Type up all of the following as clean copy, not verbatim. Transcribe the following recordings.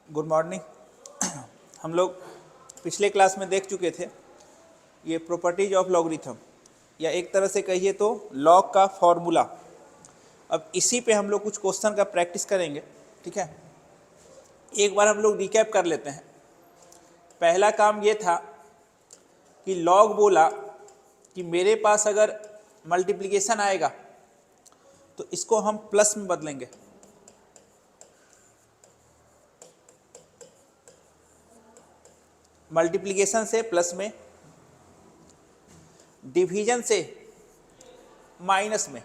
Good morning. हम लोग पिछले क्लास में देख चुके थे ये प्रॉपर्टीज ऑफ लॉगरिथम, या एक तरह से कहिए तो लॉग का फॉर्मूला। अब इसी पे हम लोग कुछ क्वेश्चन का प्रैक्टिस करेंगे, ठीक है। एक बार हम लोग रिकैप कर लेते हैं। पहला काम ये था कि लॉग बोला कि मेरे पास अगर मल्टीप्लिकेशन आएगा तो इसको हम प्लस में बदलेंगे, मल्टीप्लिकेशन से प्लस में, डिवीजन से माइनस में।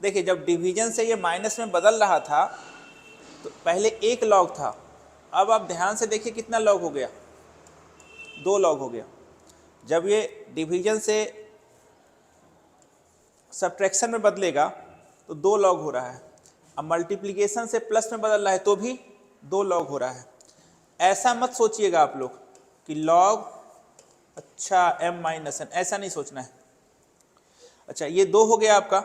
देखिए, जब डिवीजन से ये माइनस में बदल रहा था तो पहले एक लॉग था, अब आप ध्यान से देखिए कितना लॉग हो गया, 2 लॉग हो गया। जब ये डिवीजन से सब्ट्रैक्शन में बदलेगा तो 2 लॉग हो रहा है। अब मल्टीप्लिकेशन से प्लस में बदल रहा है तो भी 2 लॉग हो रहा है। ऐसा मत सोचिएगा आप लोग कि लॉग अच्छा m माइनस n, ऐसा नहीं सोचना है। अच्छा, ये 2 हो गया आपका।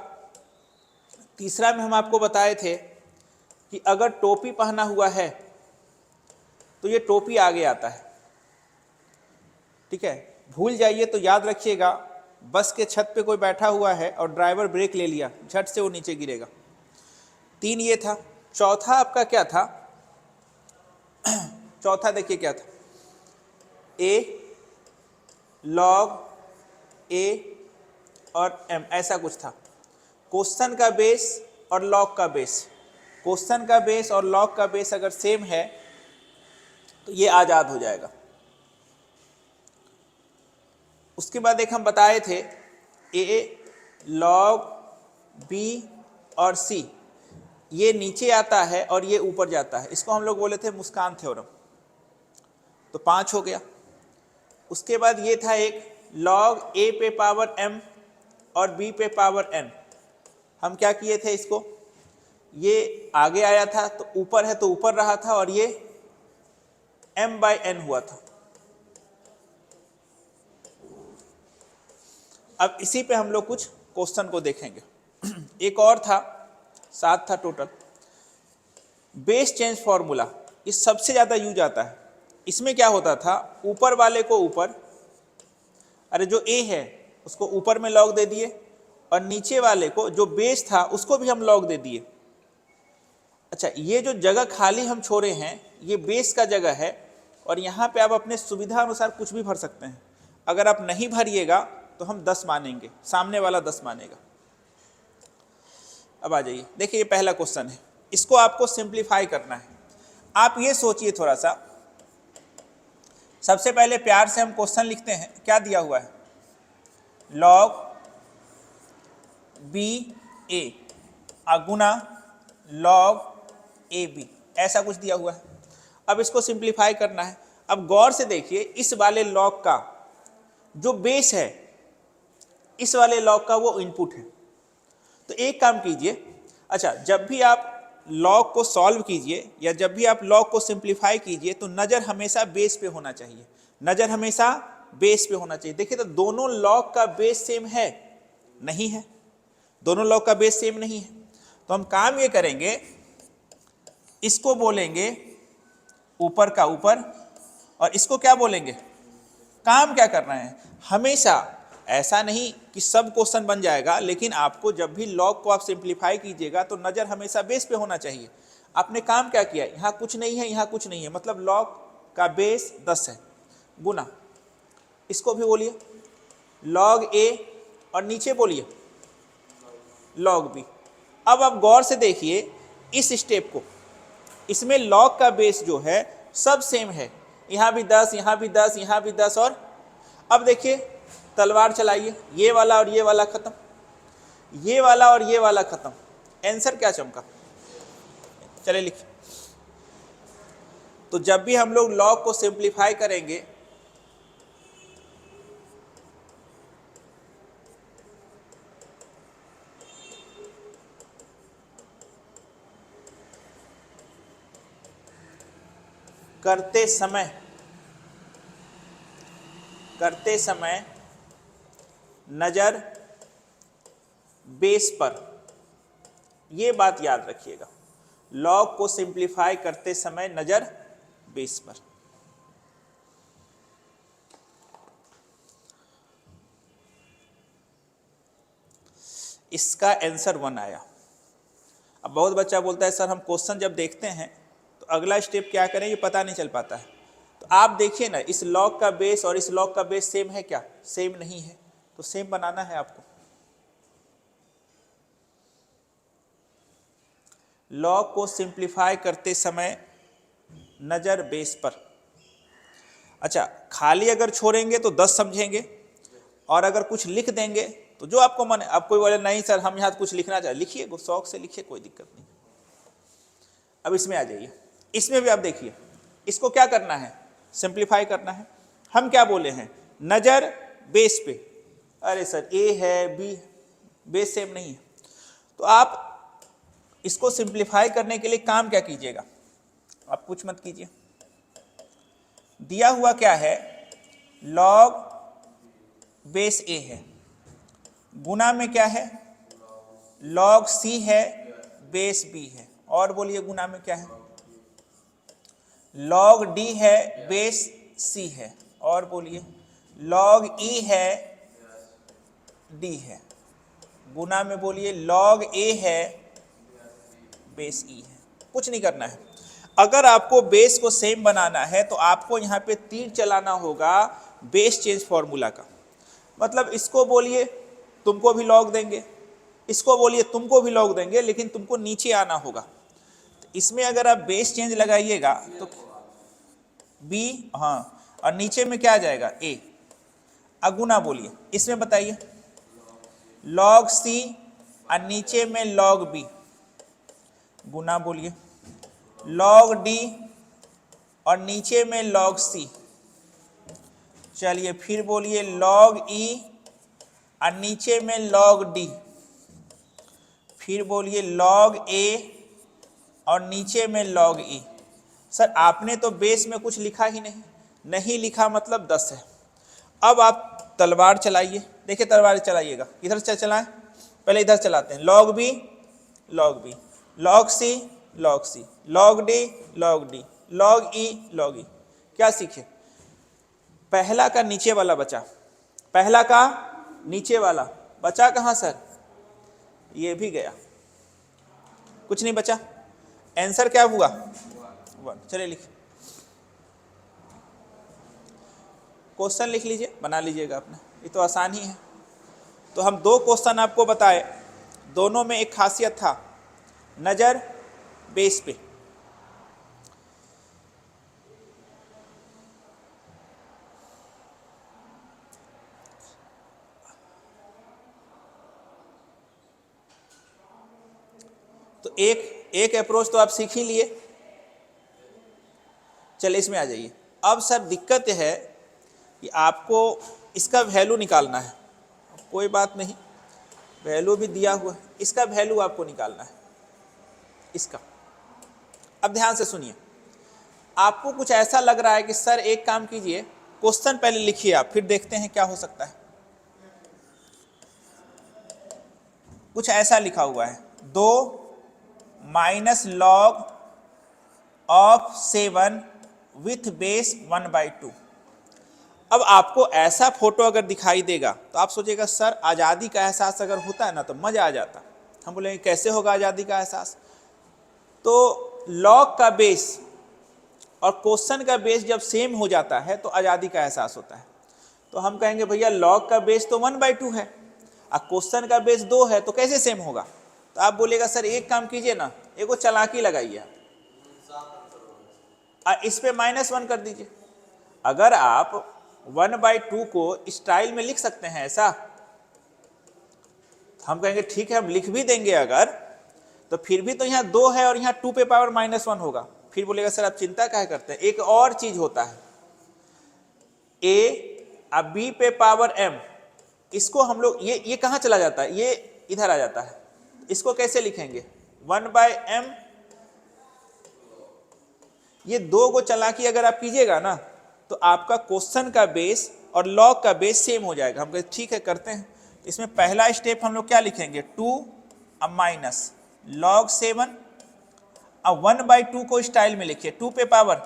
तीसरा में हम आपको बताए थे कि अगर टोपी पहना हुआ है तो ये टोपी आगे आता है, ठीक है। भूल जाइए तो याद रखिएगा, बस के छत पे कोई बैठा हुआ है और ड्राइवर ब्रेक ले लिया, झट से वो नीचे गिरेगा। 3 ये था। चौथा आपका क्या था? चौथा देखिए क्या था, a log a और m, ऐसा कुछ था। क्वेश्चन का बेस और लॉग का बेस, क्वेश्चन का बेस और लॉग का बेस अगर सेम है तो ये आज़ाद हो जाएगा। उसके बाद एक हम बताए थे a log b और c, ये नीचे आता है और ये ऊपर जाता है, इसको हम लोग बोले थे मुस्कान थ्योरम, तो 5 हो गया। उसके बाद ये था एक log a पे पावर m और b पे पावर n। हम क्या किए थे, इसको ये आगे आया था तो ऊपर है तो ऊपर रहा था और ये m/n हुआ था। अब इसी पे हम लोग कुछ क्वेश्चन को देखेंगे। एक और था, 7 था टोटल। बेस चेंज फॉर्मूला, ये सबसे ज़्यादा यूज आता है। इसमें क्या होता था, ऊपर वाले को ऊपर, अरे जो a है उसको ऊपर में लॉग दे दिए, और नीचे वाले को जो बेस था उसको भी हम लॉग दे दिए। अच्छा, ये जो जगह खाली हम छोड़े हैं ये बेस का जगह है, और यहाँ पे आप अपने सुविधा अनुसार कुछ भी भर सकते हैं। अगर आप नहीं भरिएगा तो हम 10 मानेंगे, सामने वाला 10 मानेगा। अब आ जाइए, देखिए ये पहला क्वेश्चन है, इसको आपको सिंप्लीफाई करना है। आप ये सोचिए थोड़ा सा, सबसे पहले प्यार से हम क्वेश्चन लिखते हैं। क्या दिया हुआ है, log ba गुना log ab, ऐसा कुछ दिया हुआ है। अब इसको सिंप्लीफाई करना है। अब गौर से देखिए, इस वाले लॉग का जो बेस है, इस वाले लॉग का वो इनपुट है। तो एक काम कीजिए, अच्छा जब भी आप लॉग को सॉल्व कीजिए या जब भी आप लॉग को सिंप्लीफाई कीजिए तो नज़र हमेशा बेस पे होना चाहिए, नज़र हमेशा बेस पे होना चाहिए। देखिए तो दोनों लॉग का बेस सेम है? नहीं है, दोनों लॉग का बेस सेम नहीं है। तो हम काम ये करेंगे, इसको बोलेंगे ऊपर का ऊपर, और इसको क्या बोलेंगे? काम क्या करना है, हमेशा ऐसा नहीं कि सब क्वेश्चन बन जाएगा, लेकिन आपको जब भी लॉग को आप सिंप्लीफाई कीजिएगा तो नज़र हमेशा बेस पे होना चाहिए। आपने काम क्या किया, यहाँ कुछ नहीं है, यहाँ कुछ नहीं है, मतलब लॉग का बेस 10 है, गुना इसको भी बोलिए log a और नीचे बोलिए log b। अब आप गौर से देखिए इस स्टेप को, इसमें लॉग का बेस जो है सब सेम है, यहाँ भी 10, यहाँ भी 10, यहाँ भी 10, और अब देखिए तलवार चलाइए, ये वाला और ये वाला खत्म, ये वाला और ये वाला खत्म। आंसर क्या चमका, चले लिखिए। तो जब भी हम लोग लॉग को सिंप्लीफाई करेंगे करते समय नजर बेस पर, ये बात याद रखिएगा। लॉग को सिंप्लीफाई करते समय नजर बेस पर। इसका आंसर 1 आया। अब बहुत बच्चा बोलता है सर हम क्वेश्चन जब देखते हैं तो अगला स्टेप क्या करें ये पता नहीं चल पाता है। तो आप देखिए ना, इस लॉग का बेस और इस लॉग का बेस सेम है क्या? सेम नहीं है, तो सेम बनाना है आपको। लॉग को सिंप्लीफाई करते समय नजर बेस पर। अच्छा, खाली अगर छोड़ेंगे तो 10 समझेंगे, और अगर कुछ लिख देंगे तो जो आपको मन है। अब कोई बोले नहीं सर हम यहाँ कुछ लिखना चाहे, लिखिए, शौक से लिखिए, कोई दिक्कत नहीं। अब इसमें आ जाइए, इसमें भी आप देखिए, इसको क्या करना है? सिंप्लीफाई करना है। हम क्या बोले हैं? नजर बेस पे। अरे सर ए है बी, बेस सेम नहीं है। तो आप इसको सिंप्लीफाई करने के लिए काम क्या कीजिएगा? आप कुछ मत कीजिए, दिया हुआ क्या है? लॉग बेस ए है, गुना में क्या है? लॉग सी है, बेस बी है। और बोलिए गुना में क्या है? लॉग डी है, बेस सी है। और बोलिए लॉग ई है, डी है। गुना में बोलिए लॉग ए है, बेस ई है। कुछ नहीं करना है। अगर आपको बेस को सेम बनाना है तो आपको यहाँ पे तीर चलाना होगा बेस चेंज फॉर्मूला का। मतलब इसको बोलिए तुमको भी लॉग देंगे, इसको बोलिए तुमको भी लॉग देंगे, लेकिन तुमको नीचे आना होगा। तो इसमें अगर आप बेस चेंज लगाइएगा तो बी, हाँ, और नीचे में क्या आ जाएगा? ए। अगुना बोलिए, इसमें बताइए लॉग सी और नीचे में लॉग बी। गुना बोलिए लॉग डी और नीचे में लॉग सी। चलिए फिर बोलिए लॉग ई और नीचे में लॉग डी। फिर बोलिए लॉग ए और नीचे में लॉग ई। सर आपने तो बेस में कुछ लिखा ही नहीं, नहीं लिखा मतलब 10 है। अब आप तलवार चलाइए, देखिए तलवार चलाइएगा, इधर से चलाएं, पहले इधर चलाते हैं। Log B, log B, log C, log C, log D, log D, log E, log E. क्या सीखे? पहला का नीचे वाला बचा, पहला का नीचे वाला बचा कहाँ सर? ये भी गया, कुछ नहीं बचा। आंसर क्या हुआ? 1। चलिए लिखिए, क्वेश्चन लिख लीजिए, बना लीजिएगा अपने, ये तो आसान ही है। तो हम 2 क्वेश्चन आपको बताए, दोनों में एक खासियत था, नजर बेस पे। तो एक अप्रोच तो आप सीख ही लिए। चलिए इसमें आ जाइए। अब सर दिक्कत है कि आपको इसका वैल्यू निकालना है। कोई बात नहीं, वैल्यू भी दिया हुआ है, इसका वैल्यू आपको निकालना है, इसका। अब ध्यान से सुनिए, आपको कुछ ऐसा लग रहा है कि सर एक काम कीजिए, क्वेश्चन पहले लिखिए आप, फिर देखते हैं क्या हो सकता है। कुछ ऐसा लिखा हुआ है, 2 minus log of 7 with base 1/2। अब आपको ऐसा फोटो अगर दिखाई देगा तो आप सोचिएगा सर आज़ादी का एहसास अगर होता है ना तो मज़ा आ जाता। हम बोलेंगे कैसे होगा आज़ादी का एहसास? तो लॉग का बेस और क्वेश्चन का बेस जब सेम हो जाता है तो आज़ादी का एहसास होता है। तो हम कहेंगे भैया लॉग का बेस तो 1/2 है और क्वेश्चन का बेस 2 है, तो कैसे सेम होगा? तो आप बोलेगा सर एक काम कीजिए ना, एक चालाकी लगाइए आप, इस पे -1 कर दीजिए। अगर आप 1/2 को स्टाइल में लिख सकते हैं ऐसा, हम कहेंगे ठीक है हम लिख भी देंगे अगर, तो फिर भी तो यहाँ 2 है और यहाँ 2 पे पावर -1 होगा। फिर बोलेगा सर आप चिंता काहे करते हैं, एक और चीज होता है, a अब b पे पावर m, इसको हम लोग ये कहाँ चला जाता है? ये इधर आ जाता है। इसको कैसे लिखेंगे? 1/m। ये 2 को चालाकी अगर आप कीजिएगा ना तो आपका क्वेश्चन का बेस और लॉग का बेस सेम हो जाएगा। हम कहते ठीक है करते हैं। इसमें पहला स्टेप हम लोग क्या लिखेंगे? 2 अब माइनस लॉग 7 अब 1/2 को स्टाइल में लिखिए 2 पे पावर।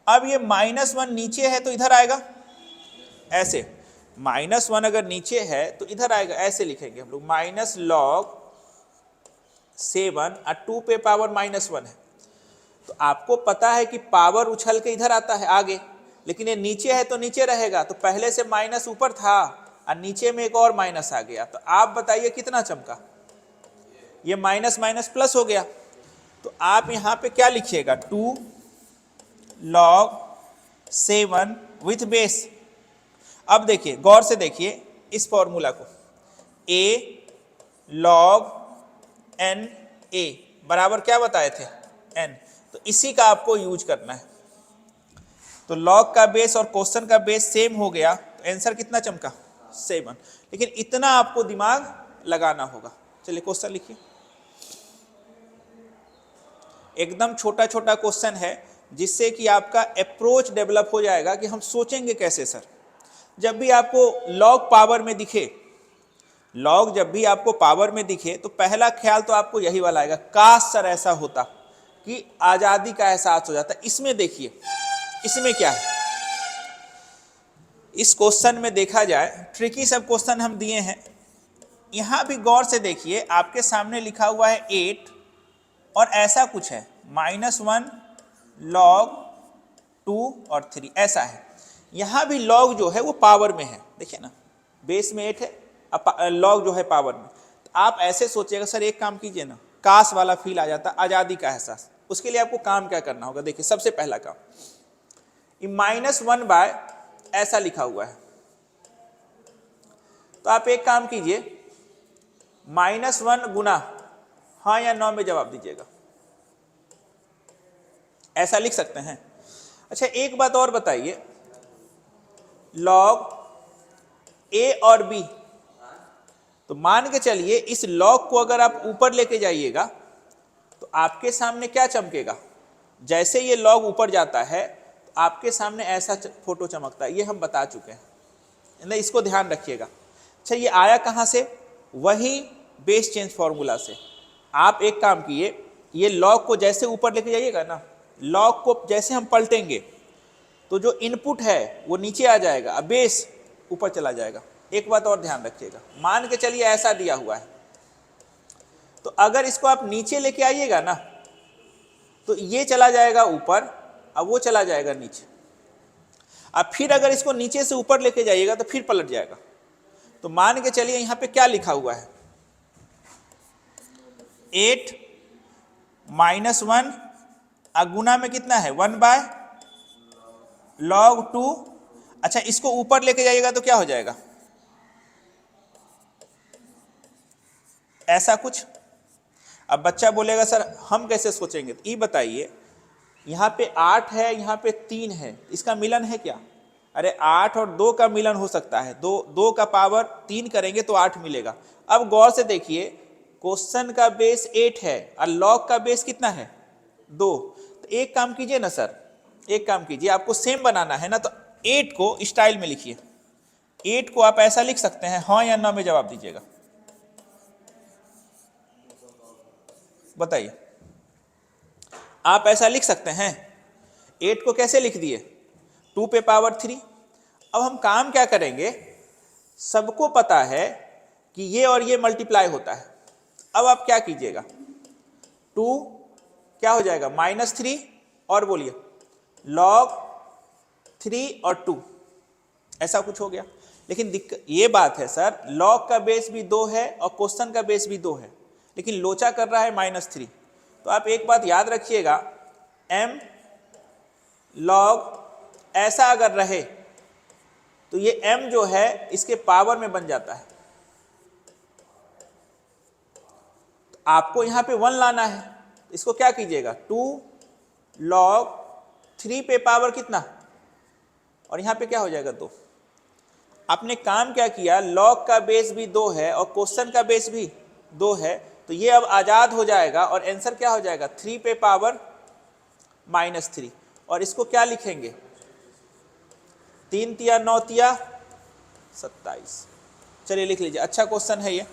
अब ये -1 नीचे है तो इधर आएगा ऐसे, -1 अगर नीचे है तो इधर आएगा, ऐसे लिखेंगे हम लोग -log7 और 2 पे पावर -1 है। तो आपको पता है कि पावर उछल के इधर आता है आगे, लेकिन ये नीचे है तो नीचे रहेगा, तो पहले से माइनस ऊपर था और नीचे में एक और माइनस आ गया, तो आप बताइए कितना चमका, ये माइनस माइनस प्लस हो गया। तो आप यहां पे क्या लिखिएगा 2 log7 विथ बेस। अब देखिए गौर से देखिए इस फॉर्मूला को, a log n a बराबर क्या बताए थे n, तो इसी का आपको यूज करना है। तो लॉग का बेस और क्वेश्चन का बेस सेम हो गया, तो आंसर कितना चमका 7, लेकिन इतना आपको दिमाग लगाना होगा। चलिए क्वेश्चन लिखिए, एकदम छोटा छोटा क्वेश्चन है जिससे कि आपका अप्रोच डेवलप हो जाएगा कि हम सोचेंगे कैसे सर। जब भी आपको लॉग पावर में दिखे, लॉग जब भी आपको पावर में दिखे तो पहला ख्याल तो आपको यही वाला आएगा, काश सर ऐसा होता कि आजादी का एहसास हो जाता। इसमें देखिए इसमें क्या है, इस क्वेश्चन में देखा जाए ट्रिकी सब क्वेश्चन हम दिए हैं, यहां भी गौर से देखिए आपके सामने लिखा हुआ है 8 और ऐसा कुछ है -1 log 2 और 3 ऐसा है। यहां भी लॉग जो है वो पावर में है, देखिए ना बेस में 8 है, लॉग जो है पावर में। तो आप ऐसे सोचिएगा सर एक काम कीजिए ना, काश वाला फील आ जाता, आजादी का एहसास। उसके लिए आपको काम क्या करना होगा, देखिए सबसे पहला काम, -1 बाय ऐसा लिखा हुआ है, तो आप एक काम कीजिए -1 गुना हाँ या नौ में जवाब दीजिएगा, ऐसा लिख सकते हैं। अच्छा एक बात और बताइए, लॉग ए और बी, तो मान के चलिए इस लॉग को अगर आप ऊपर लेके जाइएगा तो आपके सामने क्या चमकेगा, जैसे ये लॉग ऊपर जाता है तो आपके सामने ऐसा फोटो चमकता है, ये हम बता चुके हैं, नहीं इसको ध्यान रखिएगा। अच्छा ये आया कहां से, वही बेस चेंज फॉर्मूला से। आप एक काम किए, ये लॉग को जैसे ऊपर लेके जाइएगा ना, लॉग को जैसे हम पलटेंगे तो जो इनपुट है वो नीचे आ जाएगा, बेस ऊपर चला जाएगा। एक बात और ध्यान रखिएगा, मान के चलिए ऐसा दिया हुआ है, तो अगर इसको आप नीचे लेके आइएगा ना तो ये चला जाएगा ऊपर, अब वो चला जाएगा नीचे। अब फिर अगर इसको नीचे से ऊपर लेके जाइएगा तो फिर पलट जाएगा। तो मान के चलिए यहां पे क्या लिखा हुआ है 8 -1 गुना में कितना है 1 बाय log 2। अच्छा इसको ऊपर लेके जाइएगा तो क्या हो जाएगा ऐसा कुछ। अब बच्चा बोलेगा सर हम कैसे सोचेंगे, तो ये बताइए यहाँ पे 8 है यहाँ पे 3 है, इसका मिलन है क्या, अरे 8 और 2 का मिलन हो सकता है, 2 का पावर 3 करेंगे तो 8 मिलेगा। अब गौर से देखिए क्वेश्चन का बेस 8 है और लॉग का बेस कितना है 2, तो एक काम कीजिए ना सर, एक काम कीजिए, आपको सेम बनाना है ना, तो 8 को स्टाइल में लिखिए, 8 को आप ऐसा लिख सकते हैं, हाँ या ना में जवाब दीजिएगा, बताइए। आप ऐसा लिख सकते हैं, 8 को कैसे लिख दिए 2 पे पावर 3। अब हम काम क्या करेंगे, सबको पता है कि ये और ये मल्टीप्लाई होता है, अब आप क्या कीजिएगा 2 क्या हो जाएगा -3 और बोलिए log 3 और 2, ऐसा कुछ हो गया। लेकिन दिक्कत ये बात है सर, log का बेस भी 2 है और क्वेश्चन का बेस भी 2 है, लेकिन लोचा कर रहा है -3। तो आप एक बात याद रखिएगा, m log ऐसा अगर रहे तो ये m जो है इसके पावर में बन जाता है, तो आपको यहां पे 1 लाना है, इसको क्या कीजिएगा 2 log 3 पे पावर कितना, और यहां पे क्या हो जाएगा 2। आपने काम क्या किया, log का बेस भी 2 है और क्वेश्चन का बेस भी 2 है, तो ये अब आजाद हो जाएगा और आंसर क्या हो जाएगा 3 पे पावर -3। और इसको क्या लिखेंगे 3 तिया 9 तिया 27। चलिए लिख लीजिए, अच्छा क्वेश्चन है ये।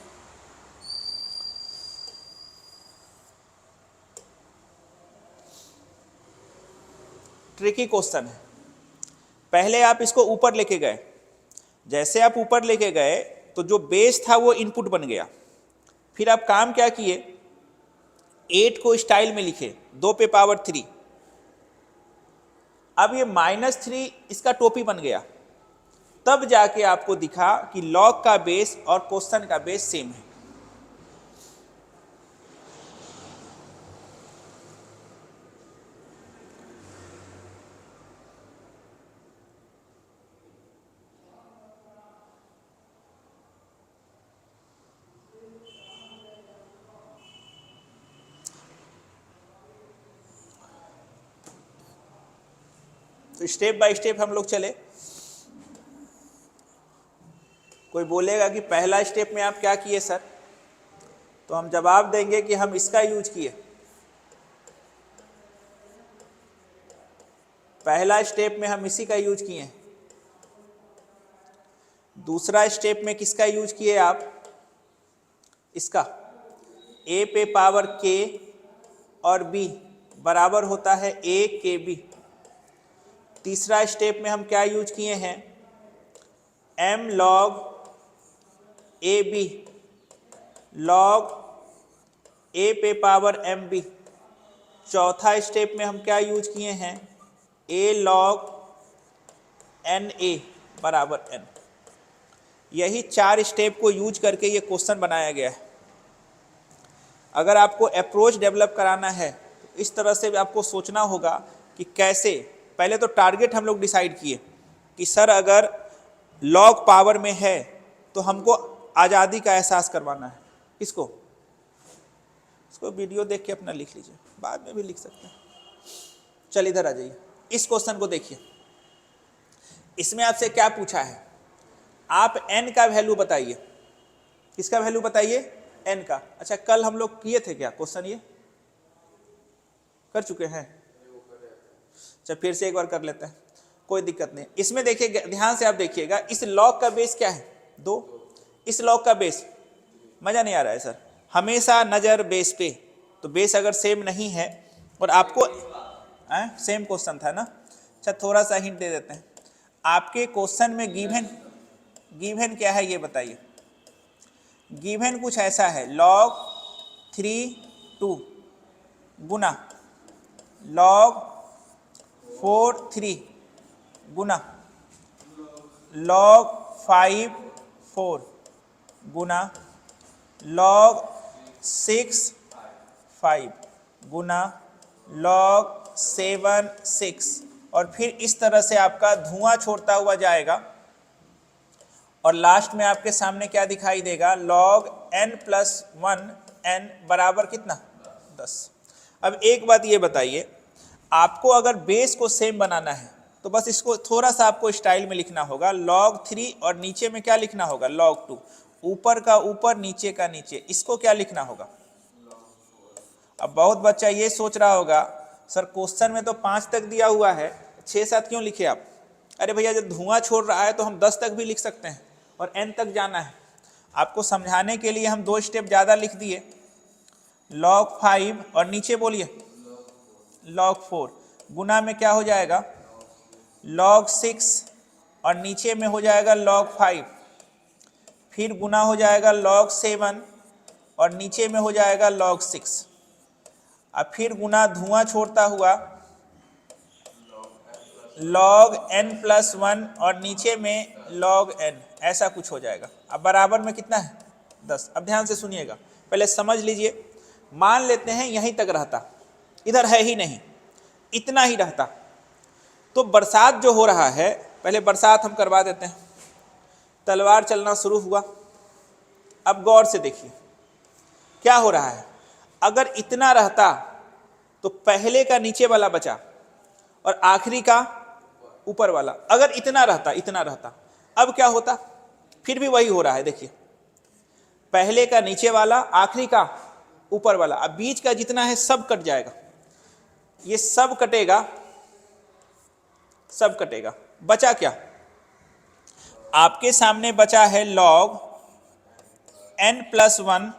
ट्रिकी क्वेश्चन है। पहले आप इसको ऊपर लेके गए, जैसे आप ऊपर लेके गए तो जो बेस था वो इनपुट बन गया। फिर आप काम क्या किए, 8 को स्टाइल में लिखे 2 पे पावर 3। अब ये -3 इसका टोपी बन गया। तब जाके आपको दिखा कि लॉग का बेस और क्वेश्चन का बेस सेम है। तो स्टेप बाय स्टेप हम लोग चले। कोई बोलेगा कि पहला स्टेप में आप क्या किए सर, तो हम जवाब देंगे कि हम इसका यूज किए। पहला स्टेप में हम इसी का यूज किए। दूसरा स्टेप में किसका यूज किए आप, इसका। a पे पावर k और b बराबर होता है a k b। तीसरा स्टेप में हम क्या यूज किए हैं, m log a b log a पे पावर m b। चौथा स्टेप में हम क्या यूज किए हैं, a log n a बराबर n। यही 4 स्टेप को यूज करके ये क्वेश्चन बनाया गया है। अगर आपको अप्रोच डेवलप कराना है तो इस तरह से आपको सोचना होगा कि कैसे। पहले तो टारगेट हम लोग डिसाइड किए कि सर अगर लॉग पावर में है तो हमको आज़ादी का एहसास करवाना है। किसको, इसको वीडियो देख के अपना लिख लीजिए, बाद में भी लिख सकते हैं। चल इधर आ जाइए, इस क्वेश्चन को देखिए। इसमें आपसे क्या पूछा है, आप n का वैल्यू बताइए। किसका वैल्यू बताइए, n का। अच्छा, कल हम लोग किए थे क्या क्वेश्चन, ये कर चुके हैं। अच्छा, फिर से एक बार कर लेते हैं, कोई दिक्कत नहीं। इसमें देखिए, ध्यान से आप देखिएगा, इस लॉग का बेस क्या है, 2। इस लॉग का बेस, मजा नहीं आ रहा है सर, हमेशा नजर बेस पे। तो बेस अगर सेम नहीं है और आपको सेम क्वेश्चन था ना। अच्छा, थोड़ा सा हिंट दे देते हैं। आपके क्वेश्चन में गिवन क्या है ये बताइए। गिवन कुछ ऐसा है, log 3 2 गुना log 4 3 गुना log 5 4 गुना log 6 5 गुना log 7 6। और फिर इस तरह से आपका धुआं छोड़ता हुआ जाएगा और लास्ट में आपके सामने क्या दिखाई देगा, log n + 1 n बराबर कितना, 10। अब एक बात ये बताइए, आपको अगर बेस को सेम बनाना है तो बस इसको थोड़ा सा आपको स्टाइल में लिखना होगा। log 3 और नीचे में क्या लिखना होगा, log 2। ऊपर का ऊपर, नीचे का नीचे, इसको क्या लिखना होगा। अब बहुत बच्चा ये सोच रहा होगा, सर क्वेश्चन में तो 5 तक दिया हुआ है, 6 7 क्यों लिखे आप। अरे भैया, जब धुआं छोड़ रहा है तो हम 10 तक भी लिख सकते हैं और n तक जाना है। आपको समझाने के लिए हम 2 स्टेप ज़्यादा लिख दिए, log 5 और नीचे बोलिए log 4 गुना में क्या हो जाएगा, log 6 और नीचे में हो जाएगा log 5। फिर गुना हो जाएगा log 7 और नीचे में हो जाएगा log 6। अब फिर गुना धुआं छोड़ता हुआ log n + 1 और नीचे में log n, ऐसा कुछ हो जाएगा। अब बराबर में कितना है, 10। अब ध्यान से सुनिएगा, पहले समझ लीजिए। मान लेते हैं यहीं तक रहता, इधर है ही नहीं, इतना ही रहता, तो बरसात जो हो रहा है, पहले बरसात हम करवा देते हैं। तलवार चलना शुरू हुआ। अब गौर से देखिए क्या हो रहा है। अगर इतना रहता तो पहले का नीचे वाला बचा और आखिरी का ऊपर वाला। अगर इतना रहता, अब क्या होता, फिर भी वही हो रहा है। देखिए, पहले का नीचे वाला, आखिरी का ऊपर वाला। अब बीच का जितना है सब कट जाएगा, ये सब कटेगा, सब कटेगा। बचा क्या, आपके सामने बचा है log n + 1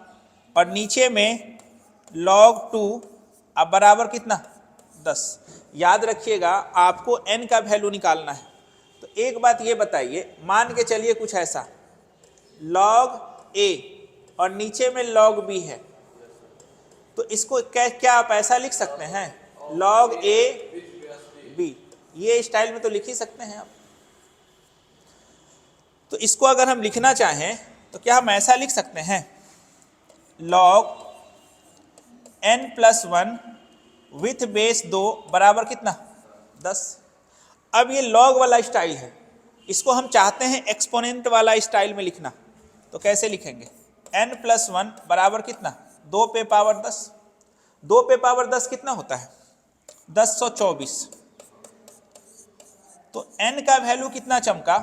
और नीचे में log 2। अब बराबर कितना, 10। याद रखिएगा आपको n का वैल्यू निकालना है। तो एक बात ये बताइए, मान के चलिए कुछ ऐसा log a और नीचे में log b है, तो इसको क्या आप ऐसा लिख सकते हैं log a b, ये स्टाइल में तो लिख ही सकते हैं आप। तो इसको अगर हम लिखना चाहें तो क्या हम ऐसा लिख सकते हैं log n+1 विथ बेस 2 बराबर कितना 10। अब ये लॉग वाला स्टाइल है, इसको हम चाहते हैं एक्सपोनेंट वाला स्टाइल में लिखना, तो कैसे लिखेंगे n+1 बराबर कितना 2 पे पावर 10। 2 पे पावर 10 कितना होता है 1024। तो n का वैल्यू कितना चमका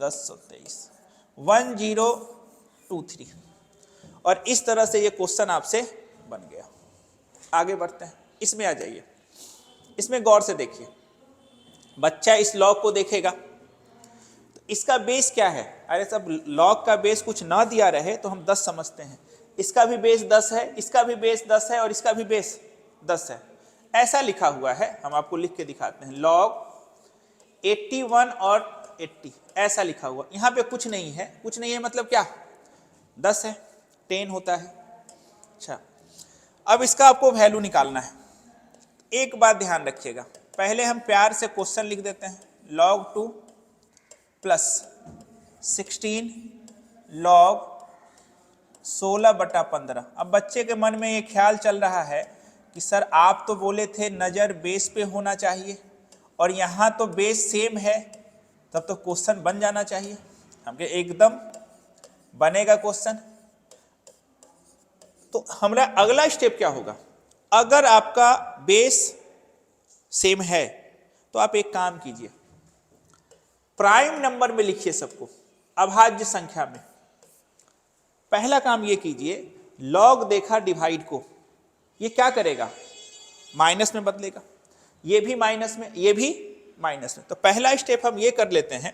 1023 1023। और इस तरह से ये क्वेश्चन आपसे बन गया। आगे बढ़ते हैं, इसमें आ जाइए, इसमें गौर से देखिए। बच्चा इस लॉग को देखेगा तो इसका बेस क्या है, अरे सब लॉग का बेस कुछ ना दिया रहे तो हम 10 समझते हैं, इसका भी बेस 10 है, इसका भी बेस 10 है और इसका भी बेस 10 है, ऐसा लिखा हुआ है। हम आपको लिख के दिखाते हैं लॉग 81 और 80 ऐसा लिखा हुआ। यहाँ पे कुछ नहीं है, कुछ नहीं है मतलब क्या 10 है, 10 होता है। अच्छा, अब इसका आपको वैल्यू निकालना है। एक बात ध्यान रखिएगा, पहले हम प्यार से क्वेश्चन लिख देते हैं log 2 प्लस 16 log 16/15। अब बच्चे के मन में ये ख्याल चल रहा है कि सर आप तो बोले थे नज़र बेस पे होना चाहिए और यहाँ तो बेस सेम है, तब तो क्वेश्चन बन जाना चाहिए। हमके एकदम बनेगा क्वेश्चन। तो हमारा अगला स्टेप क्या होगा, अगर आपका बेस सेम है तो आप एक काम कीजिए, प्राइम नंबर में लिखिए सबको अभाज्य संख्या में। पहला काम ये कीजिए, लॉग देखा डिवाइड को, ये क्या करेगा माइनस में बदलेगा, ये भी माइनस में, ये भी माइनस में। तो पहला स्टेप हम ये कर लेते हैं,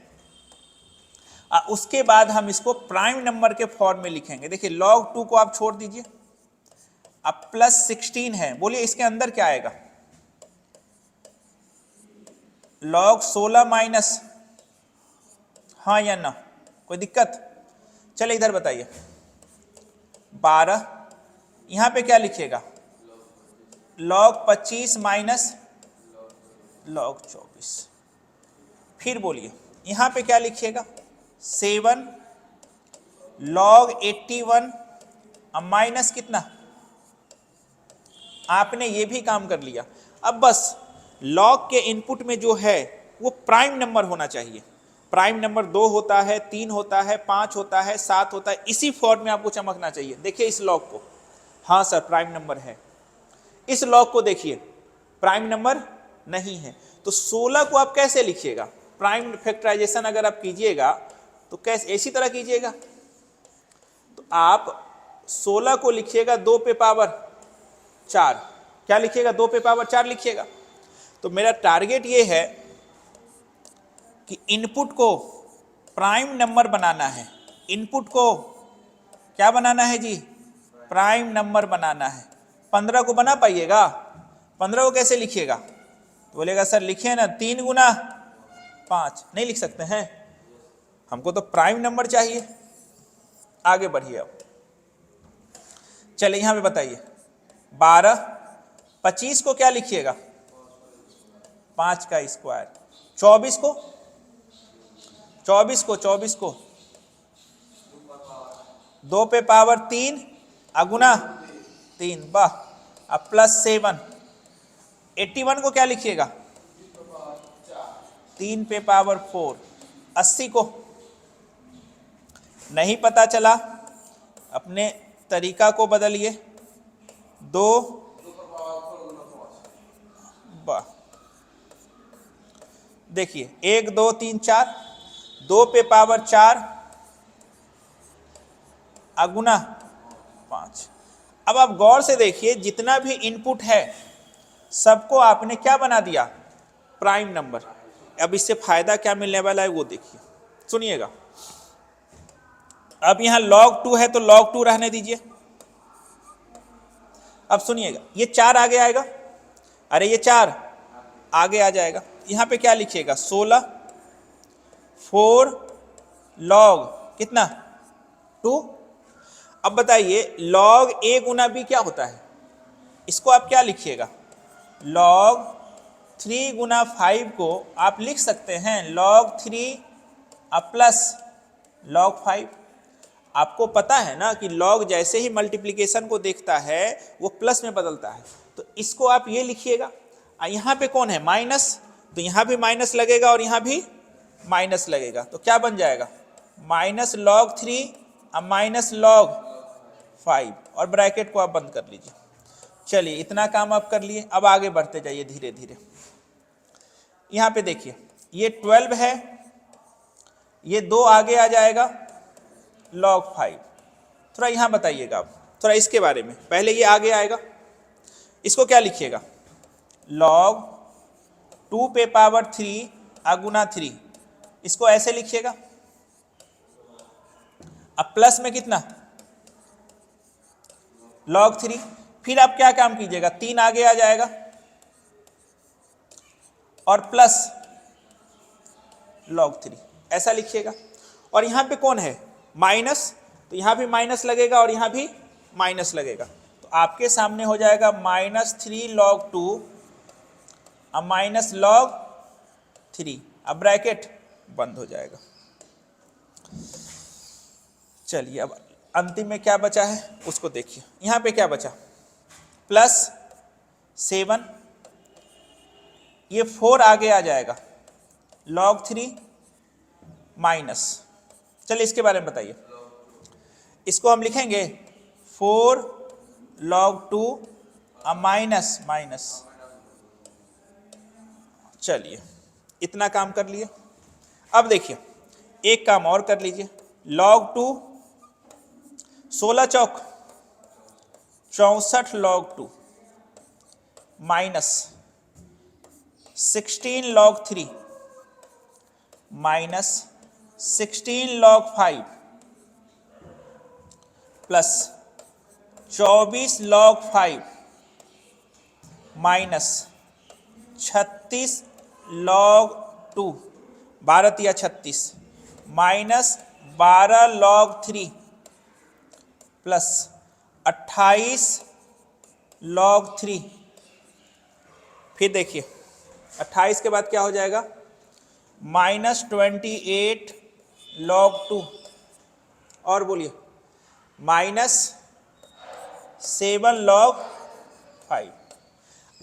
उसके बाद हम इसको प्राइम नंबर के फॉर्म में लिखेंगे। देखिए log 2 को आप छोड़ दीजिए, अब प्लस 16 है, बोलिए इसके अंदर क्या आएगा log 16 माइनस, हाँ या ना, कोई दिक्कत? चले इधर बताइए 12, यहां पे क्या लिखिएगा log 25 माइनस log 24। फिर बोलिए यहां पे क्या लिखिएगा 7 log 81 माइनस कितना, आपने ये भी काम कर लिया। अब बस लॉग के इनपुट में जो है वो प्राइम नंबर होना चाहिए। प्राइम नंबर 2 होता है, 3 होता है, 5 होता है, 7 होता है, इसी फॉर्म में आपको चमकना चाहिए। देखिए इस लॉग को, हाँ सर प्राइम नंबर है। इस लॉग को देखिए प्राइम नंबर नहीं है, तो 16 को आप कैसे लिखिएगा, प्राइम फैक्टराइजेशन अगर आप कीजिएगा तो कैसे, इसी तरह कीजिएगा। तो आप 16 को लिखिएगा 2 पे पावर 4, क्या लिखिएगा 2 पे पावर 4 लिखिएगा। तो मेरा टारगेट ये है कि इनपुट को प्राइम नंबर बनाना है, इनपुट को क्या बनाना है जी, प्राइम नंबर बनाना है। 15 को बना पाइएगा, 15 को कैसे लिखिएगा, तो बोलेगा सर लिखिए ना 3 गुना 5, नहीं लिख सकते हैं, हमको तो प्राइम नंबर चाहिए। आगे बढ़िए, अब चलिए यहां पे बताइए 12, 25 को क्या लिखिएगा 5 का स्क्वायर, 24 को 2 पे पावर 3 अगुना 3, वाह। अब प्लस 7, 81 को क्या लिखिएगा 3 पे पावर 4, 80 को नहीं पता चला, अपने तरीका को बदलिए, 2, वाह। देखिए 1 2 3 4, 2 पे पावर 4 अगुना 5। अब आप गौर से देखिए जितना भी इनपुट है सबको आपने क्या बना दिया प्राइम नंबर। अब इससे फायदा क्या मिलने वाला है वो देखिए, सुनिएगा। अब यहां log 2 है तो log 2 रहने दीजिए। अब सुनिएगा ये 4 आगे आएगा, अरे ये 4 आगे आ जाएगा, यहाँ पे क्या लिखिएगा 16, 4 log कितना 2। अब बताइए log a गुना b क्या होता है, इसको आप क्या लिखिएगा, log 3 गुना 5 को आप लिख सकते हैं log 3 प्लस log 5। आपको पता है ना कि log जैसे ही मल्टीप्लिकेशन को देखता है वो प्लस में बदलता है, तो इसको आप ये लिखिएगा। यहाँ पे कौन है माइनस, तो यहाँ भी माइनस लगेगा और यहाँ भी माइनस लगेगा, तो क्या बन जाएगा माइनस log 3 माइनस log 5, और ब्रैकेट को आप बंद कर लीजिए। चलिए इतना काम आप कर लिए, अब आगे बढ़ते जाइए धीरे धीरे। यहाँ पे देखिए ये 12 है, ये 2 आगे आ जाएगा log 5। थोड़ा यहाँ बताइएगा आप, थोड़ा इसके बारे में, पहले ये आगे आएगा, इसको क्या लिखिएगा log 2 पे पावर 3 गुना 3, इसको ऐसे लिखिएगा। अब प्लस में कितना log 3, फिर आप क्या काम कीजिएगा 3 आगे आ जाएगा और प्लस log 3 ऐसा लिखिएगा। और यहाँ पे कौन है माइनस, तो यहाँ भी माइनस लगेगा और यहाँ भी माइनस लगेगा, तो आपके सामने हो जाएगा -3 log 2 माइनस log 3, अब ब्रैकेट बंद हो जाएगा। चलिए अब अंतिम में क्या बचा है उसको देखिए, यहाँ पे क्या बचा +7, ये 4 आगे आ जाएगा log 3 माइनस, चलिए इसके बारे में बताइए, इसको हम लिखेंगे 4 log 2 माइनस माइनस। चलिए इतना काम कर लिए। अब देखिए एक काम और कर लीजिए, log 2 16 चौक 64 log 2 minus 16 log 3 minus 16 log 5 plus 24 log 5 minus 36 log 2 12 या 36 माइनस 12 log 3 प्लस 28 log 3। फिर देखिए 28 के बाद क्या हो जाएगा -28 log 2, और बोलिए -7 log 5।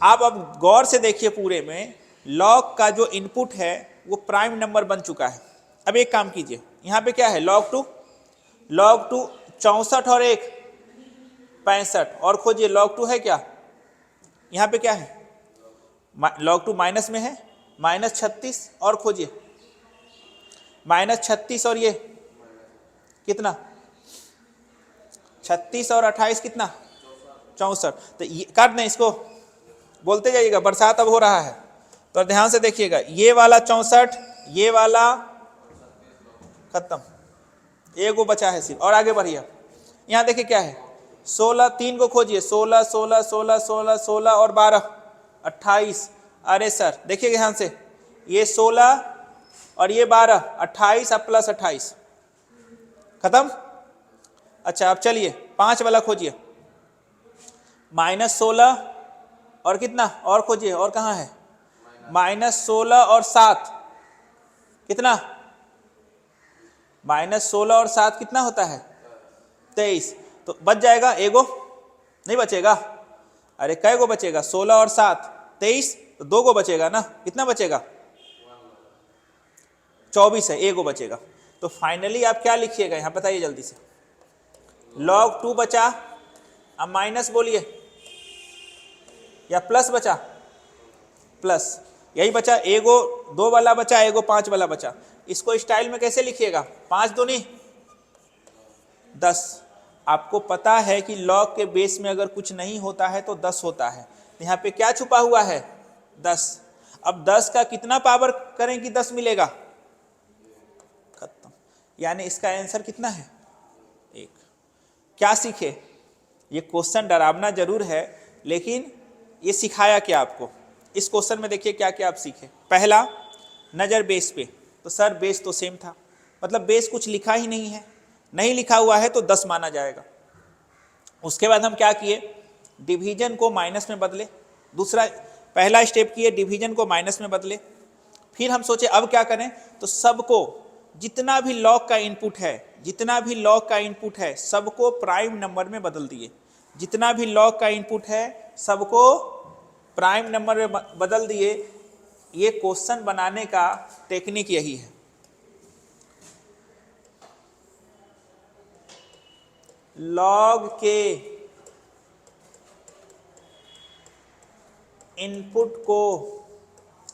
आप अब गौर से देखिए, पूरे में log का जो इनपुट है वो प्राइम नंबर बन चुका है। अब एक काम कीजिए, यहाँ पे क्या है log 2 64 और 1 65, और खोजिए log 2 है क्या, यहाँ पे क्या है log 2 माइनस में है -36, और खोजिए -36 और ये कितना 36 और 28 कितना 64, तो ये काट दें, इसको बोलते जाइएगा, बरसात अब हो रहा है तो ध्यान से देखिएगा, ये वाला 64, ये वाला खत्म, एक वो बचा है सिर्फ, और आगे बढ़िए। यहाँ देखिए क्या है 16, 3 को खोजिए 16 16 16 16 16 और 12 28। अरे सर देखिए ध्यान से, ये 16 और ये 12 28 अब प्लस 28 खत्म। अच्छा अब चलिए 5 वाला खोजिए -16 और कितना, और खोजिए, और कहाँ है -16 और 7 कितना, -16 और 7 कितना होता है 23, तो बच जाएगा एगो, नहीं बचेगा, अरे कै गो बचेगा 16 और 7 23, तो 2 गो बचेगा ना, कितना बचेगा 24 है, एगो बचेगा। तो फाइनली आप क्या लिखिएगा यहाँ बताइए जल्दी से, log 2 बचा, अब माइनस बोलिए या प्लस बचा, प्लस, यही बचा, एगो 2 वाला बचा, एगो 5 वाला बचा। इसको स्टाइल में कैसे लिखिएगा 5 दूनी 10। आपको पता है कि log के बेस में अगर कुछ नहीं होता है तो 10 होता है, यहाँ पे क्या छुपा हुआ है 10। अब 10 का कितना पावर करें कि 10 मिलेगा, खत्म, यानी इसका आंसर कितना है 1। क्या सीखे, ये क्वेश्चन डरावना जरूर है लेकिन ये सिखाया क्या आपको? इस क्वेश्चन में देखिए क्या क्या आप सीखे। पहला, नज़र बेस पे, तो सर बेस तो सेम था, मतलब बेस कुछ लिखा ही नहीं है, नहीं लिखा हुआ है तो 10 माना जाएगा। उसके बाद हम क्या किए, डिवीजन को माइनस में बदले। दूसरा, पहला स्टेप किए डिवीजन को माइनस में बदले। फिर हम सोचे अब क्या करें, तो सबको, जितना भी लॉग का इनपुट है, जितना भी लॉग का इनपुट है सबको प्राइम नंबर में बदल दिए। जितना भी लॉग का इनपुट है सबको प्राइम नंबर में बदल दिए। ये क्वेश्चन बनाने का टेक्निक यही है। लॉग के इनपुट को,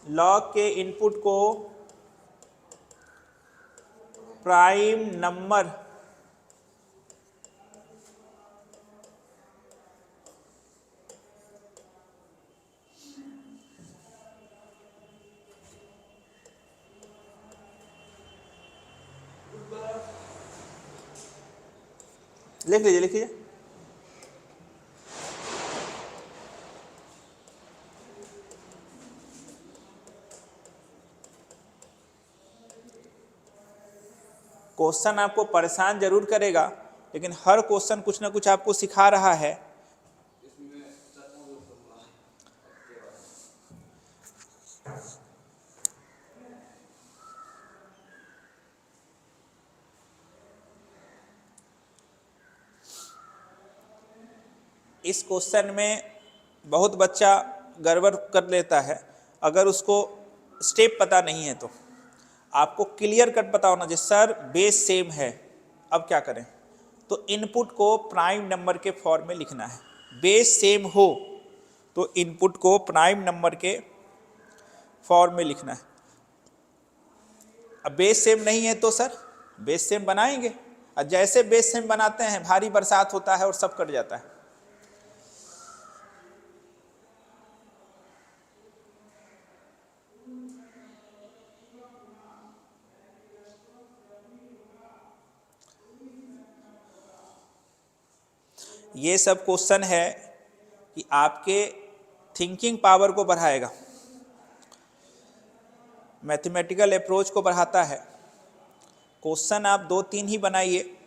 लॉग के इनपुट को प्राइम नंबर लिख लीजिए, लिख लीजिए। क्वेश्चन आपको परेशान जरूर करेगा, लेकिन हर क्वेश्चन कुछ ना कुछ आपको सिखा रहा है। इस क्वेश्चन में बहुत बच्चा गड़बड़ कर लेता है, अगर उसको स्टेप पता नहीं है तो। आपको क्लियर कट पता होना चाहिए, सर बेस सेम है, अब क्या करें, तो इनपुट को प्राइम नंबर के फॉर्म में लिखना है। बेस सेम हो तो इनपुट को प्राइम नंबर के फॉर्म में लिखना है। अब बेस सेम नहीं है तो सर बेस सेम बनाएंगे, और जैसे बेस सेम बनाते हैं भारी बरसात होता है और सब कट जाता है। ये सब क्वेश्चन है कि आपके थिंकिंग पावर को बढ़ाएगा, मैथमेटिकल अप्रोच को बढ़ाता है। क्वेश्चन आप 2-3 ही बनाइए,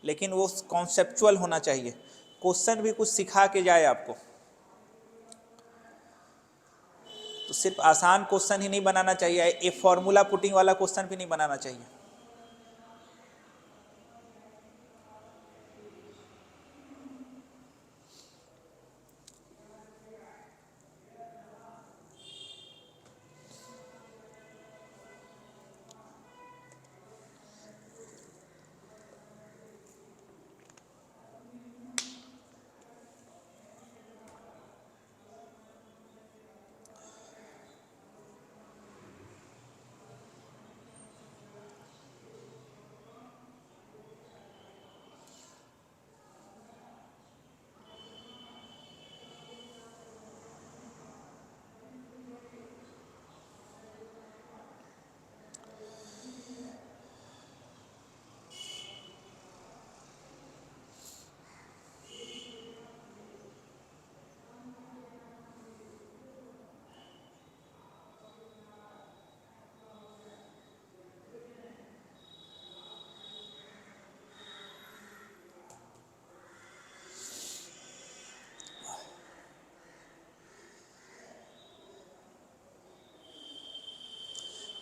लेकिन वो कॉन्सेप्चुअल होना चाहिए। क्वेश्चन भी कुछ सिखा के जाए आपको, तो सिर्फ आसान क्वेश्चन ही नहीं बनाना चाहिए, एक फॉर्मूला पुटिंग वाला क्वेश्चन भी नहीं बनाना चाहिए।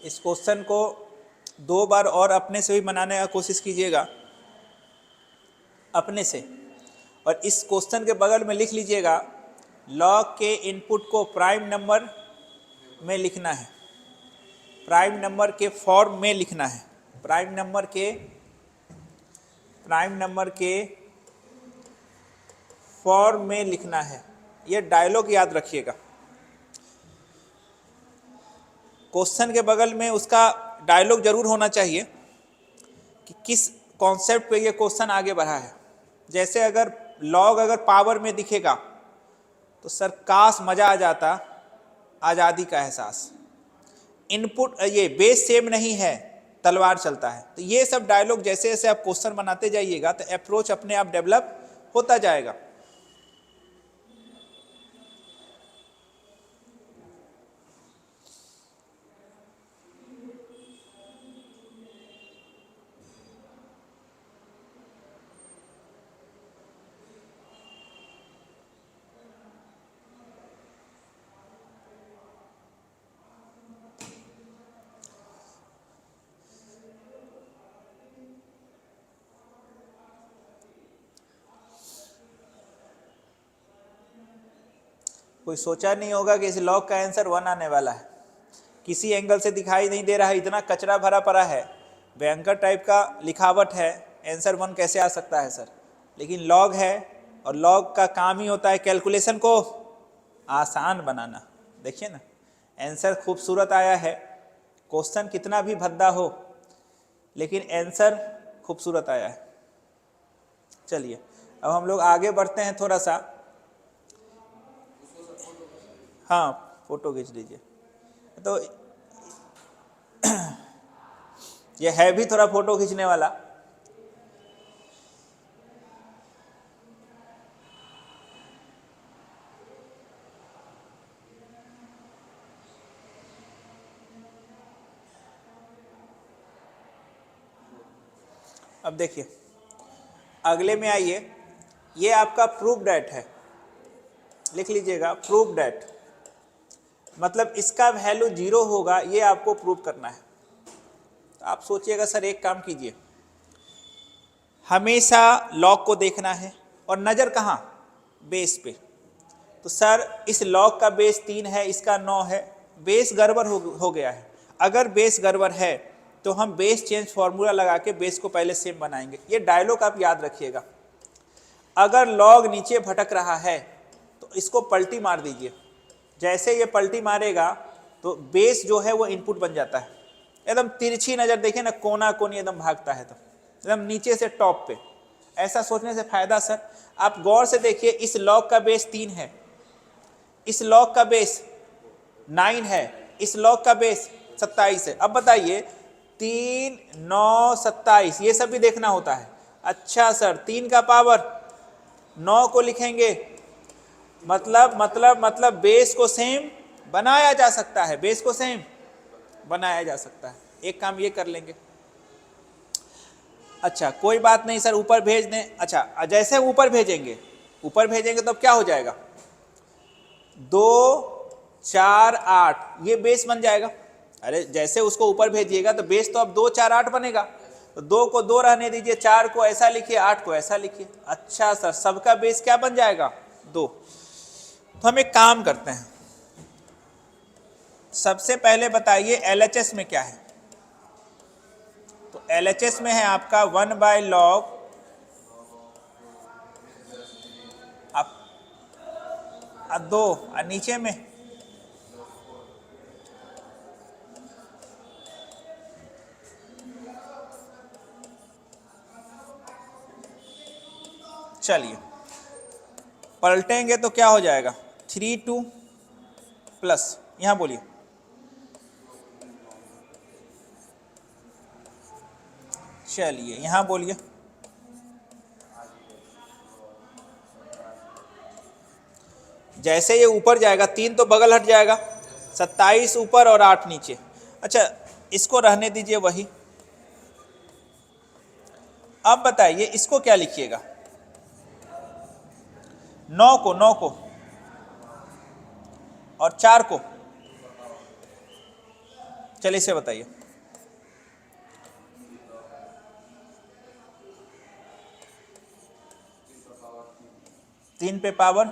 इस क्वेश्चन को 2 बार और अपने से भी बनाने का कोशिश कीजिएगा, अपने से। और इस क्वेश्चन के बगल में लिख लीजिएगा, लॉग के इनपुट को प्राइम नंबर में लिखना है, प्राइम नंबर के फॉर्म में लिखना है, प्राइम नंबर के फॉर्म में लिखना है। ये डायलॉग याद रखिएगा। क्वेश्चन के बगल में उसका डायलॉग जरूर होना चाहिए कि किस कॉन्सेप्ट पे ये क्वेश्चन आगे बढ़ा है। जैसे अगर लॉग अगर पावर में दिखेगा तो सर काश मजा आ जाता, आज़ादी का एहसास। इनपुट ये बेस सेम नहीं है, तलवार चलता है। तो ये सब डायलॉग जैसे जैसे आप क्वेश्चन बनाते जाइएगा तो अप्रोच अपने आप डेवलप होता जाएगा। कोई सोचा नहीं होगा कि इस लॉग का आंसर 1 आने वाला है, किसी एंगल से दिखाई नहीं दे रहा है, इतना कचरा भरा पड़ा है, भयंकर टाइप का लिखावट है, आंसर 1 कैसे आ सकता है सर। लेकिन लॉग है और लॉग का काम ही होता है कैलकुलेशन को आसान बनाना। देखिए ना, आंसर खूबसूरत आया है, क्वेश्चन कितना भी भद्दा हो लेकिन आंसर खूबसूरत आया है। चलिए अब हम लोग आगे बढ़ते हैं थोड़ा सा। हाँ फोटो खींच लीजिए। तो ये है भी थोड़ा फोटो खींचने वाला। अब देखिए अगले में आइए, ये आपका प्रूव डेट है, लिख लीजिएगा प्रूव डेट, मतलब इसका वैल्यू 0 होगा, ये आपको प्रूव करना है। तो आप सोचिएगा सर एक काम कीजिए, हमेशा लॉग को देखना है और नज़र कहाँ, बेस पे। तो सर इस लॉग का बेस 3 है, इसका 9 है, बेस गड़बड़ हो गया है। अगर बेस गड़बड़ है तो हम बेस चेंज फार्मूला लगा के बेस को पहले सेम बनाएंगे। ये डायलॉग आप याद रखिएगा। अगर लॉग नीचे भटक रहा है तो इसको पलटी मार दीजिए, जैसे ये पलटी मारेगा तो बेस जो है वो इनपुट बन जाता है। एकदम तिरछी नज़र देखिए ना, कोना कोनी एकदम भागता है, तो एकदम नीचे से टॉप पे। ऐसा सोचने से फायदा सर, आप गौर से देखिए, इस लॉग का बेस 3 है, इस लॉग का बेस 9 है, इस लॉग का बेस 27 है। अब बताइए 3, 9, 27 ये सब भी देखना होता है। अच्छा सर 3 का पावर 9 को लिखेंगे, मतलब बेस को सेम बनाया जा सकता है, बेस को सेम बनाया जा सकता है। एक काम ये कर लेंगे। अच्छा कोई बात नहीं सर, ऊपर भेज दें। अच्छा जैसे ऊपर भेजेंगे तो अब क्या हो जाएगा, 2, 4, 8 ये बेस बन जाएगा। अरे जैसे उसको ऊपर भेजिएगा तो बेस तो अब 2, 4, 8 बनेगा। तो 2 को 2 रहने दीजिए, 4 को ऐसा लिखिए, 8 को ऐसा लिखिए। अच्छा सर सबका बेस क्या बन जाएगा, 2। तो हम एक काम करते हैं, सबसे पहले बताइए LHS में क्या है। तो LHS में है आपका 1/log अब 2 और नीचे में चलिए पलटेंगे तो क्या हो जाएगा, 3/2 प्लस, यहां बोलिए चलिए यहां बोलिए, जैसे ये ऊपर जाएगा 3 तो बगल हट जाएगा, 27 ऊपर और 8 नीचे। अच्छा इसको रहने दीजिए वही। अब बताइए इसको क्या लिखिएगा, 9 को और 4 को, चलिए इसे बताइए। तीन पे पावर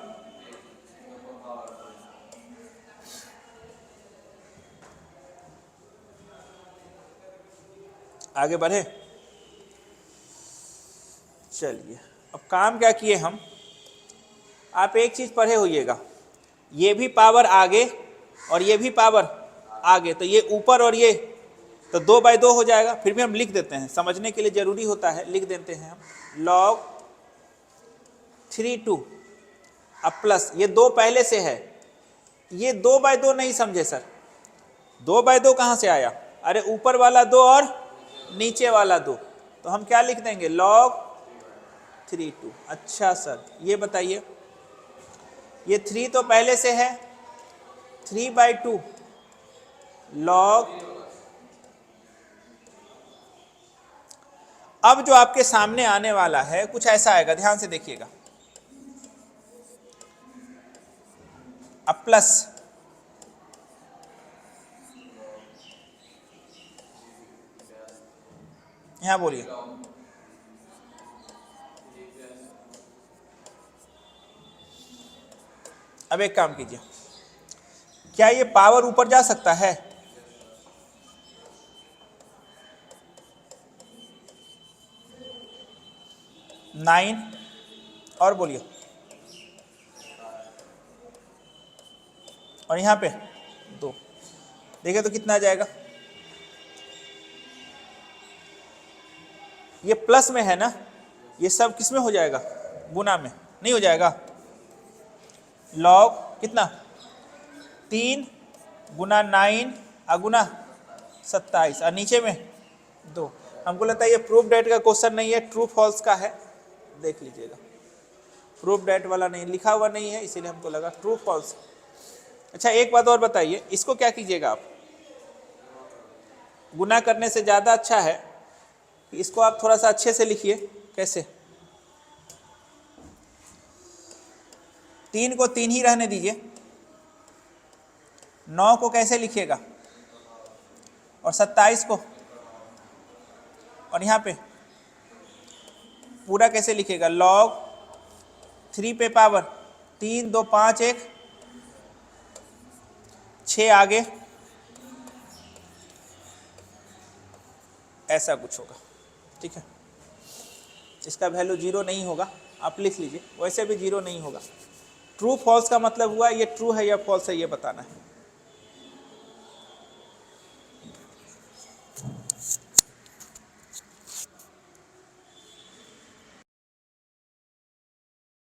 आगे बढ़े। चलिए अब काम क्या किए हम, आप एक चीज पढ़े होइएगा, ये भी पावर आगे और ये भी पावर आगे, तो ये ऊपर और ये तो 2/2 हो जाएगा। फिर भी हम लिख देते हैं, समझने के लिए जरूरी होता है, लिख देते हैं हम log 3/2 अब प्लस ये 2 पहले से है, ये 2/2 नहीं समझे सर, 2/2 कहां से आया, अरे ऊपर वाला 2 और नीचे वाला 2, तो हम क्या लिख देंगे log 3/2। अच्छा सर ये बताइए, ये 3 तो पहले से है, 3/2 log, अब जो आपके सामने आने वाला है कुछ ऐसा आएगा, ध्यान से देखिएगा, अब प्लस, यहां बोलिए अब एक काम कीजिए, क्या ये पावर ऊपर जा सकता है? नाइन और बोलिए, और यहाँ पे 2, देखिए तो कितना आ जाएगा? ये प्लस में है ना, ये सब किस में हो जाएगा? गुना में नहीं हो जाएगा? लॉग कितना? 3 गुना 9 अगुना 27 और नीचे में 2। हमको लगता है ये प्रूफ डेट का क्वेश्चन नहीं है, ट्रू फॉल्स का है, देख लीजिएगा। प्रूफ डेट वाला नहीं लिखा हुआ नहीं है, इसीलिए हमको लगा ट्रू फॉल्स। अच्छा एक बात और बताइए, इसको क्या कीजिएगा आप? गुना करने से ज़्यादा अच्छा है कि इसको आप थोड़ा सा अच्छे से लिखिए। कैसे? 3 को 3 ही रहने दीजिए। 9 को कैसे लिखिएगा? और 27 को, और यहाँ पे पूरा कैसे लिखिएगा? लॉग 3 पे पावर 3 2 5 1 6 आगे, ऐसा कुछ होगा। ठीक है, इसका वैल्यू 0 नहीं होगा, आप लिख लीजिए। वैसे भी 0 नहीं होगा। ट्रू फॉल्स का मतलब हुआ ये ट्रू है या फॉल्स है ये बताना है।